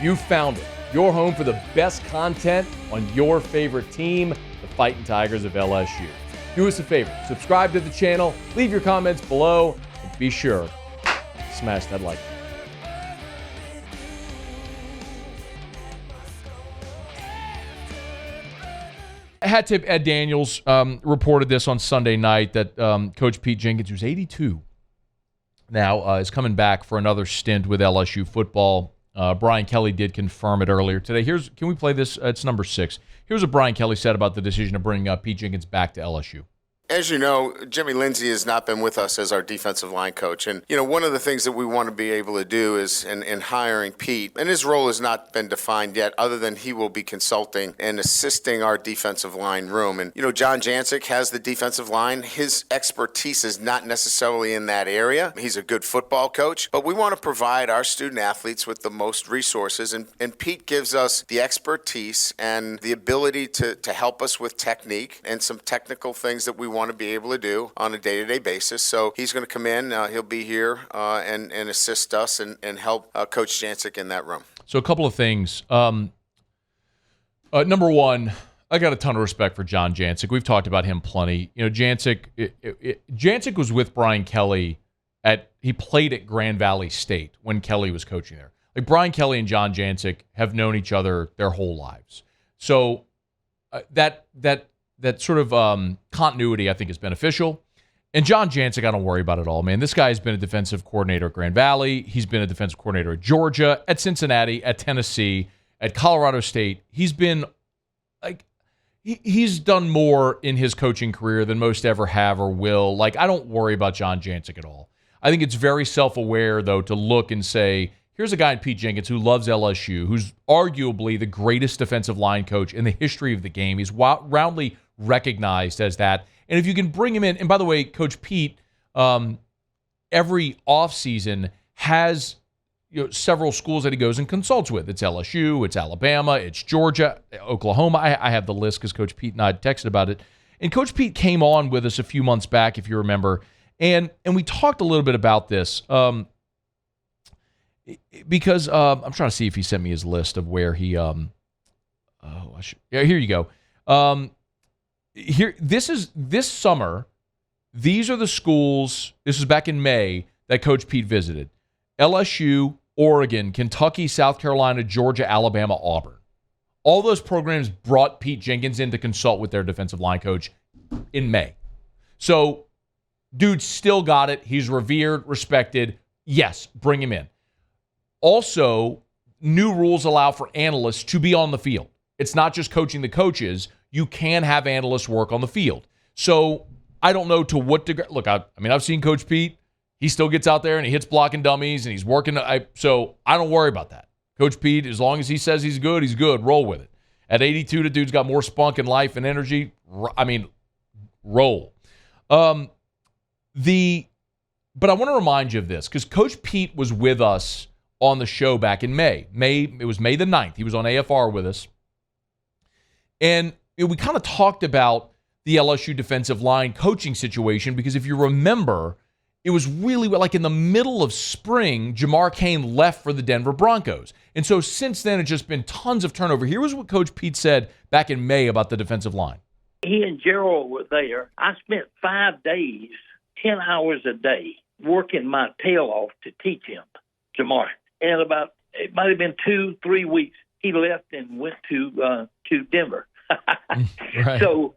You found it. Your home for the best content on your favorite team, the Fighting Tigers of LSU. Do us a favor, subscribe to the channel, leave your comments below, and be sure to smash that like button. Hat tip Ed Daniels reported this on Sunday night that Coach Pete Jenkins, who's 82 now, is coming back for another stint with LSU football. Brian Kelly did confirm it earlier today. Can we play this? It's number 6. Here's what Brian Kelly said about the decision to bring Pete Jenkins back to LSU. As you know, Jimmy Lindsey has not been with us as our defensive line coach. And, one of the things that we want to be able to do is, in hiring Pete, and his role has not been defined yet, other than he will be consulting and assisting our defensive line room. And, John Jancic has the defensive line. His expertise is not necessarily in that area. He's a good football coach, but we want to provide our student athletes with the most resources. And Pete gives us the expertise and the ability to help us with technique and some technical things that we want to be able to do on a day-to-day basis. So he's going to come in, he'll be here and assist us and help Coach Jancic in that room. So a couple of things. Number one, I got a ton of respect for John Jancic. We've talked about him plenty. Jancic was with Brian Kelly he played at Grand Valley State when Kelly was coaching there. Like, Brian Kelly and John Jancic have known each other their whole lives. So that sort of continuity, I think, is beneficial. And John Jancic, I don't worry about it all, man. This guy has been a defensive coordinator at Grand Valley. He's been a defensive coordinator at Georgia, at Cincinnati, at Tennessee, at Colorado State. He's been, he's done more in his coaching career than most ever have or will. Like, I don't worry about John Jancic at all. I think it's very self-aware, though, to look and say, here's a guy in Pete Jenkins who loves LSU, who's arguably the greatest defensive line coach in the history of the game. He's roundly recognized as that. And if you can bring him in, and by the way, Coach Pete, every offseason has several schools that he goes and consults with. It's LSU, it's Alabama, it's Georgia, Oklahoma. I have the list because Coach Pete and I had texted about it. And Coach Pete came on with us a few months back, if you remember, and we talked a little bit about this because I'm trying to see if he sent me his list of where he here you go. This summer, these are the schools, this was back in May, that Coach Pete visited. LSU, Oregon, Kentucky, South Carolina, Georgia, Alabama, Auburn. All those programs brought Pete Jenkins in to consult with their defensive line coach in May. So, dude still got it. He's revered, respected. Yes, bring him in. Also, new rules allow for analysts to be on the field. It's not just coaching the coaches. You can have analysts work on the field. So I don't know to what degree. Look, I've seen Coach Pete. He still gets out there and he hits blocking dummies and he's working. So I don't worry about that. Coach Pete, as long as he says he's good, he's good. Roll with it. At 82, the dude's got more spunk and life and energy. Roll. But I want to remind you of this because Coach Pete was with us on the show back in May. It was May the 9th. He was on AFR with us. And we kind of talked about the LSU defensive line coaching situation because if you remember, it was really like in the middle of spring, Jamar Cain left for the Denver Broncos. And so since then, it's just been tons of turnover. Here was what Coach Pete said back in May about the defensive line. He and Gerald were there. I spent 5 days, 10 hours a day, working my tail off to teach him, Jamar. And it might have been 2-3 weeks, he left and went to Denver. Right. So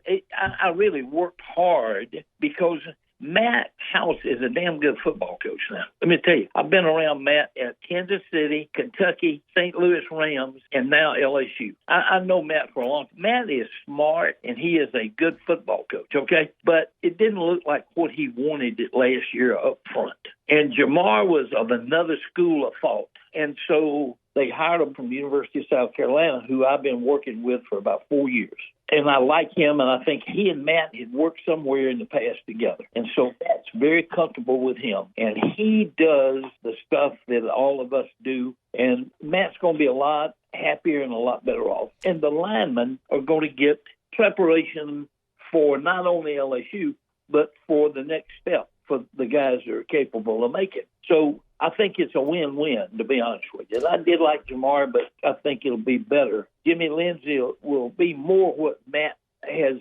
I really worked hard because Matt House is a damn good football coach now. Let me tell you, I've been around Matt at Kansas City, Kentucky, St. Louis Rams, and now LSU. I know Matt for a long time. Matt is smart, and he is a good football coach, okay? But it didn't look like what he wanted it last year up front. And Jamar was of another school of thought. And so they hired him from the University of South Carolina, who I've been working with for about 4 years. And I like him, and I think he and Matt had worked somewhere in the past together. And so Matt's very comfortable with him. And he does the stuff that all of us do. And Matt's going to be a lot happier and a lot better off. And the linemen are going to get preparation for not only LSU, but for the next step. for the guys that are capable of making. So I think it's a win-win, to be honest with you. I did like Jamar, but I think it'll be better. Jimmy Lindsey will be more what Matt has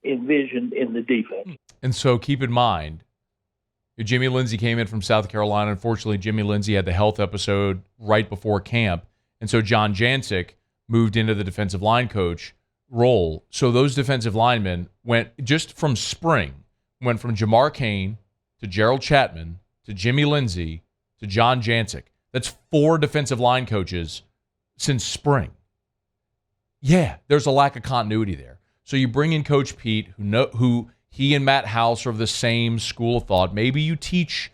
envisioned in the defense. And so keep in mind, Jimmy Lindsey came in from South Carolina. Unfortunately, Jimmy Lindsey had the health episode right before camp. And so John Jancic moved into the defensive line coach role. So those defensive linemen went just from spring, went from Jamar Cain to Gerald Chapman to Jimmy Lindsey to John Jancic. That's 4 defensive line coaches since spring. Yeah, there's a lack of continuity there. So you bring in Coach Pete, who he and Matt House are of the same school of thought. Maybe you teach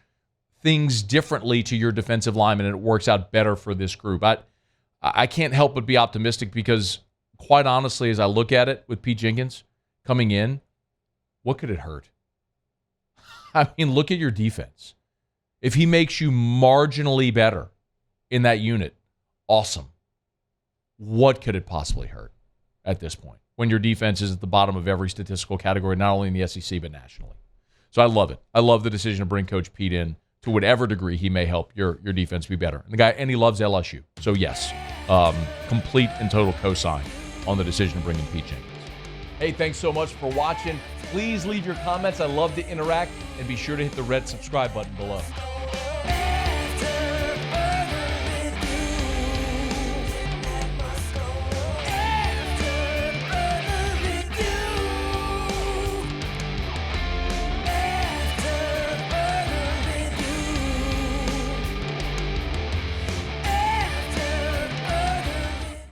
things differently to your defensive linemen and it works out better for this group. I can't help but be optimistic because, quite honestly, as I look at it with Pete Jenkins coming in, what could it hurt? I mean, look at your defense. If he makes you marginally better in that unit, awesome. What could it possibly hurt at this point when your defense is at the bottom of every statistical category, not only in the SEC, but nationally? So I love it. I love the decision to bring Coach Pete in to whatever degree he may help your defense be better. And he loves LSU. So yes, complete and total cosign on the decision to bring in Pete Jenkins. Hey, thanks so much for watching. Please leave your comments. I love to interact. And be sure to hit the red subscribe button below.